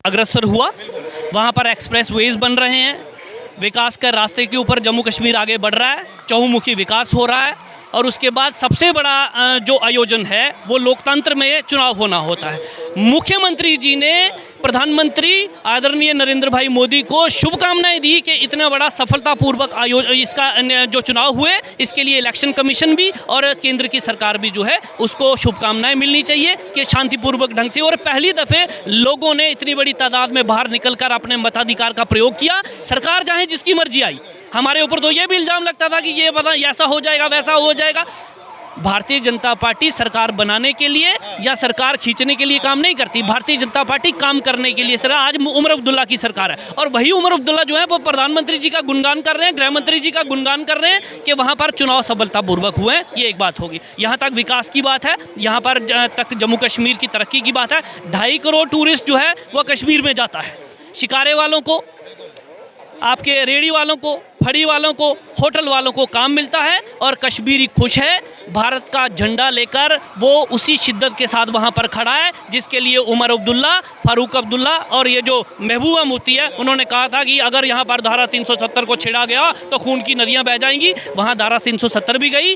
अग्रसर हुआ। वहाँ पर एक्सप्रेस वेज बन रहे हैं, विकास के रास्ते के ऊपर जम्मू कश्मीर आगे बढ़ रहा है, चहुमुखी विकास हो रहा है। और उसके बाद सबसे बड़ा जो आयोजन है वो लोकतंत्र में चुनाव होना होता है। मुख्यमंत्री जी ने प्रधानमंत्री आदरणीय नरेंद्र भाई मोदी को शुभकामनाएं दी कि इतना बड़ा सफलतापूर्वक इसका जो चुनाव हुए, इसके लिए इलेक्शन कमीशन भी और केंद्र की सरकार भी जो है उसको शुभकामनाएं मिलनी चाहिए कि शांतिपूर्वक ढंग से। और पहली दफ़े लोगों ने इतनी बड़ी तादाद में बाहर निकलकर अपने मताधिकार का प्रयोग किया। सरकार चाहे जिसकी मर्जी आई, हमारे ऊपर तो ये भी इल्ज़ाम लगता था कि ये पता ऐसा हो जाएगा वैसा हो जाएगा। भारतीय जनता पार्टी सरकार बनाने के लिए या सरकार खींचने के लिए काम नहीं करती। भारतीय जनता पार्टी काम करने के लिए सर आज उमर अब्दुल्ला की सरकार है, और वही उमर अब्दुल्ला जो है वो प्रधानमंत्री जी का गुणगान कर रहे हैं, गृह मंत्री जी का गुणगान कर रहे हैं कि वहाँ पर चुनाव सफलतापूर्वक हुए हैं। ये एक बात होगी। यहाँ तक विकास की बात है, यहाँ पर तक जम्मू कश्मीर की तरक्की की बात है। 2.5 करोड़ टूरिस्ट जो है वह कश्मीर में जाता है। शिकारे वालों को, आपके रेडी वालों को, फड़ी वालों को, होटल वालों को काम मिलता है, और कश्मीरी खुश है। भारत का झंडा लेकर वो उसी शिद्दत के साथ वहाँ पर खड़ा है जिसके लिए उमर अब्दुल्ला, फारूक अब्दुल्ला और ये जो महबूबा मुफ्ती है उन्होंने कहा था कि अगर यहाँ पर धारा 370 को छेड़ा गया तो खून की नदियाँ बह जाएंगी। वहाँ धारा 370 भी गई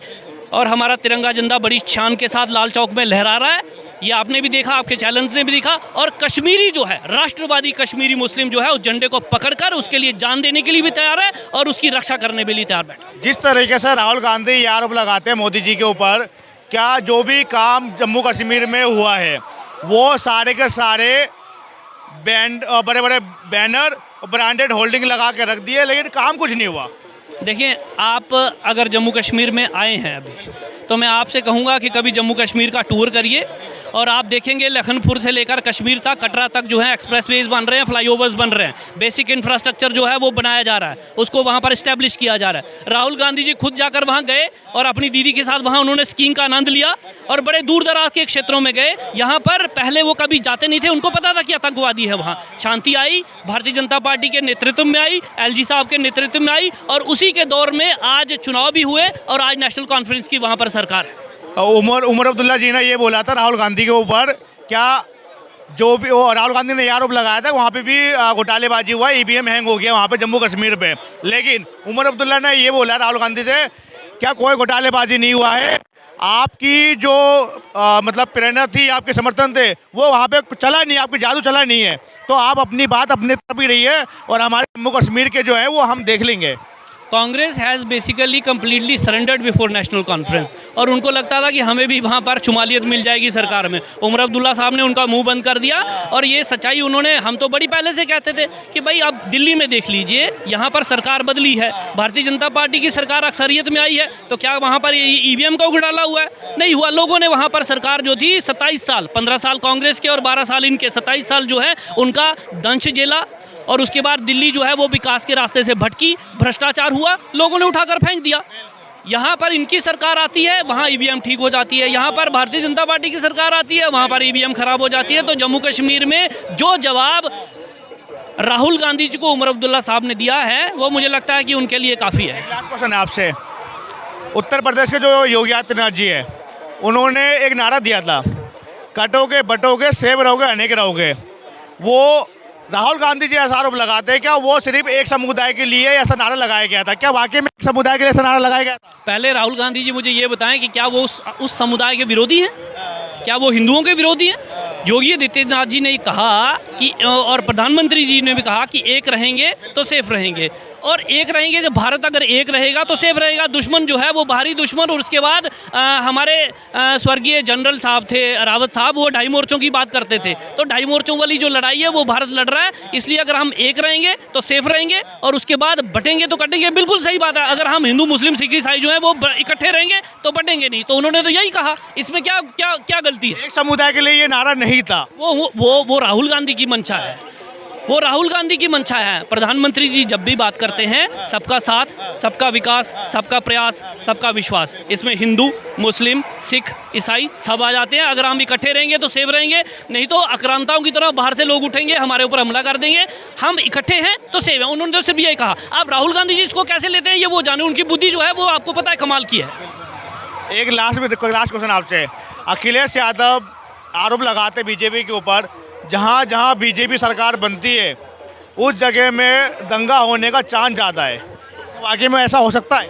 और हमारा तिरंगा झंडा बड़ी शान के साथ लाल चौक में लहरा रहा है। ये आपने भी देखा, आपके चैनल्स ने भी देखा। और कश्मीरी जो है, राष्ट्रवादी कश्मीरी मुस्लिम जो है उस झंडे को पकड़कर उसके लिए जान देने के लिए भी तैयार है और उसकी रक्षा करने के लिए तैयार बैठे। जिस तरीके से राहुल गांधी ये आरोप लगाते हैं मोदी जी के ऊपर, क्या जो भी काम जम्मू कश्मीर में हुआ है वो सारे के सारे बड़े बड़े बैनर ब्रांडेड होल्डिंग लगा के रख दिए, लेकिन काम कुछ नहीं हुआ। देखिए, आप अगर जम्मू कश्मीर में आए हैं अभी, तो मैं आपसे कहूँगा कि कभी जम्मू कश्मीर का टूर करिए और आप देखेंगे लखनपुर से लेकर कश्मीर तक, कटरा तक जो है एक्सप्रेसवेज बन रहे हैं, फ्लाईओवर्स बन रहे हैं, बेसिक इंफ्रास्ट्रक्चर जो है वो बनाया जा रहा है, उसको वहाँ पर इस्टेब्लिश किया जा रहा है। राहुल गांधी जी खुद जाकर वहाँ गए और अपनी दीदी के साथ वहाँ उन्होंने स्कीइंग का आनंद लिया और बड़े दूर दराज के क्षेत्रों में गए। यहाँ पर पहले वो कभी जाते नहीं थे, उनको पता था कि आतंकवादी है। वहाँ शांति आई, भारतीय जनता पार्टी के नेतृत्व में आई, LG साहब के नेतृत्व में आई, और उसी के दौर में आज चुनाव भी हुए और आज नेशनल कॉन्फ्रेंस की वहाँ पर सरकार है। उमर अब्दुल्ला जी ने ये बोला था राहुल गांधी के ऊपर, क्या जो भी राहुल गांधी ने ये आरोप लगाया था वहाँ पे भी घोटालेबाजी हुआ, EVM हैंग हो गया वहाँ पे जम्मू कश्मीर पे, लेकिन उमर अब्दुल्ला ने ये बोला राहुल गांधी से, क्या कोई घोटालेबाजी नहीं हुआ है, आपकी जो मतलब प्रेरणा थी, आपके समर्थन थे वो वहाँ पे चला नहीं, आपकी जादू चला नहीं है, तो आप अपनी बात अपने तरफ ही रही है और हमारे जम्मू कश्मीर के जो है वो हम देख लेंगे। Congress has basically completely surrendered before national conference, और उनको लगता था कि हमें भी वहाँ पर शुमालियत मिल जाएगी सरकार में। उमर अब्दुल्ला साहब ने उनका मुंह बंद कर दिया, और ये सच्चाई उन्होंने, हम तो बड़ी पहले से कहते थे कि भाई आप दिल्ली में देख लीजिए, यहाँ पर सरकार बदली है, भारतीय जनता पार्टी की सरकार अक्सरियत में आई है, तो क्या वहाँ पर EVM का घोटाला हुआ है? नहीं हुआ। लोगों ने वहाँ पर सरकार जो थी 27 साल, 15 साल कांग्रेस के और 12 साल इनके, 27 साल जो है उनका दंश झेला, और उसके बाद दिल्ली जो है वो विकास के रास्ते से भटकी, भ्रष्टाचार हुआ, लोगों ने उठाकर फेंक दिया। यहाँ पर इनकी सरकार आती है, वहाँ EVM ठीक हो जाती है, यहाँ पर भारतीय जनता पार्टी की सरकार आती है, वहाँ पर EVM खराब हो जाती है। तो जम्मू कश्मीर में जो जवाब राहुल गांधी जी को उमर अब्दुल्ला साहब ने दिया है वो मुझे लगता है कि उनके लिए काफ़ी है। लास्ट क्वेश्चन है आपसे, उत्तर प्रदेश के जो योगी आदित्यनाथ जी है उन्होंने एक नारा दिया था, कटोगे बटोगे सेब रहोगे अनेक रहोगे, वो राहुल गांधी जी ऐसा आरोप लगाते हैं, क्या वो सिर्फ एक समुदाय के लिए ऐसा नारा लगाया गया था? क्या वाकई में एक समुदाय के लिए ऐसा नारा लगाया गया था? पहले राहुल गांधी जी मुझे ये बताएं कि क्या वो उस समुदाय के विरोधी हैं? क्या वो हिंदुओं के विरोधी हैं? योगी आदित्यनाथ जी ने कहा कि, और प्रधानमंत्री जी ने भी कहा कि एक रहेंगे तो सेफ रहेंगे, और एक रहेंगे जब भारत अगर एक रहेगा तो सेफ रहेगा। दुश्मन जो है वो बाहरी दुश्मन, और उसके बाद हमारे स्वर्गीय जनरल साहब थे रावत साहब, वो 2.5 मोर्चों की बात करते थे, तो 2.5 मोर्चों वाली जो लड़ाई है वो भारत लड़ रहा है। इसलिए अगर हम एक रहेंगे तो सेफ रहेंगे, और उसके बाद बटेंगे तो कटेंगे। बिल्कुल सही बात है, अगर हम हिंदू मुस्लिम सिख ईसाई जो है वो इकट्ठे रहेंगे तो बटेंगे नहीं, तो उन्होंने तो यही कहा, इसमें क्या क्या क्या गलती है? एक समुदाय के लिए ये नारा नहीं था, वो राहुल गांधी की मंशा है, वो राहुल गांधी की मंशा है। प्रधानमंत्री जी जब भी बात करते हैं सबका साथ, सबका विकास, सबका प्रयास, सबका विश्वास, इसमें हिंदू मुस्लिम सिख ईसाई सब आ जाते हैं। अगर हम इकट्ठे रहेंगे तो सेफ रहेंगे, नहीं तो आक्रांताओं की तरह बाहर से लोग उठेंगे, हमारे ऊपर हमला कर देंगे। हम इकट्ठे हैं तो सेफ है, उन्होंने तो सिर्फ यही कहा। अब राहुल गांधी जी इसको कैसे लेते हैं ये वो जाने, उनकी बुद्धि जो है वो आपको पता है कमाल की है। एक लास्ट क्वेश्चन आपसे, अखिलेश यादव आरोप लगाते बीजेपी के ऊपर जहाँ जहाँ बीजेपी सरकार बनती है उस जगह में दंगा होने का चांस ज़्यादा है। वाकई में ऐसा हो सकता है?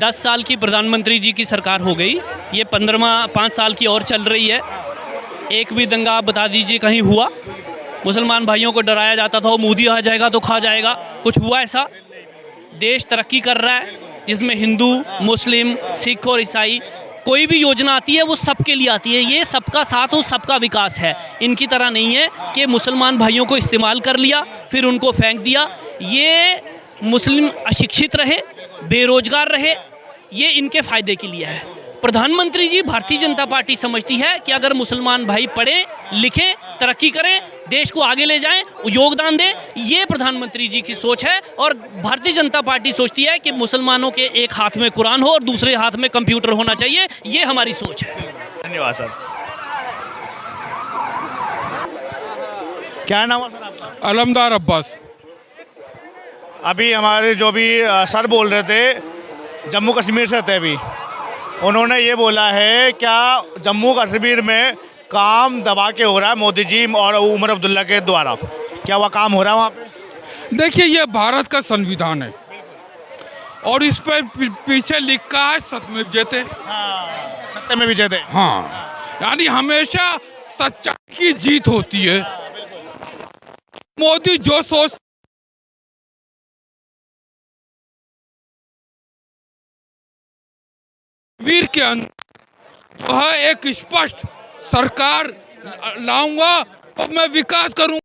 10 साल की प्रधानमंत्री जी की सरकार हो गई, ये 5 साल की और चल रही है। एक भी दंगा आप बता दीजिए कहीं हुआ? मुसलमान भाइयों को डराया जाता था वो मोदी आ जाएगा तो खा जाएगा, कुछ हुआ ऐसा? देश तरक्की कर रहा है जिसमें हिंदू, मुस्लिम, सिख और ईसाई, कोई भी योजना आती है वो सबके लिए आती है। ये सबका साथ और सबका विकास है। इनकी तरह नहीं है कि मुसलमान भाइयों को इस्तेमाल कर लिया फिर उनको फेंक दिया। ये मुस्लिम अशिक्षित रहे, बेरोजगार रहे, ये इनके फ़ायदे के लिए है। प्रधानमंत्री जी भारतीय जनता पार्टी समझती है कि अगर मुसलमान भाई पढ़ें लिखें, तरक्की करें, देश को आगे ले जाएं, योगदान दें, ये प्रधानमंत्री जी की सोच है। और भारतीय जनता पार्टी सोचती है कि मुसलमानों के एक हाथ में कुरान हो और दूसरे हाथ में कंप्यूटर होना चाहिए। ये हमारी सोच है। धन्यवाद सर। क्या नाम है सर आपका? अलमदार अब्बास। अभी हमारे जो भी सर बोल रहे थे जम्मू कश्मीर से थे, अभी उन्होंने ये बोला है क्या जम्मू कश्मीर में काम दबा के हो रहा है मोदी जी और उमर अब्दुल्ला के द्वारा? क्या वह काम हो रहा है वहाँ पे? देखिए, ये भारत का संविधान है और इस पर पीछे लिखा है सत्य जेते। हाँ, सत्य में विजय थे। हाँ, यानी हमेशा सच्चाई की जीत होती है। मोदी जो सोच वीर के अंदर जो है एक स्पष्ट सरकार लाऊंगा और मैं विकास करूंगा।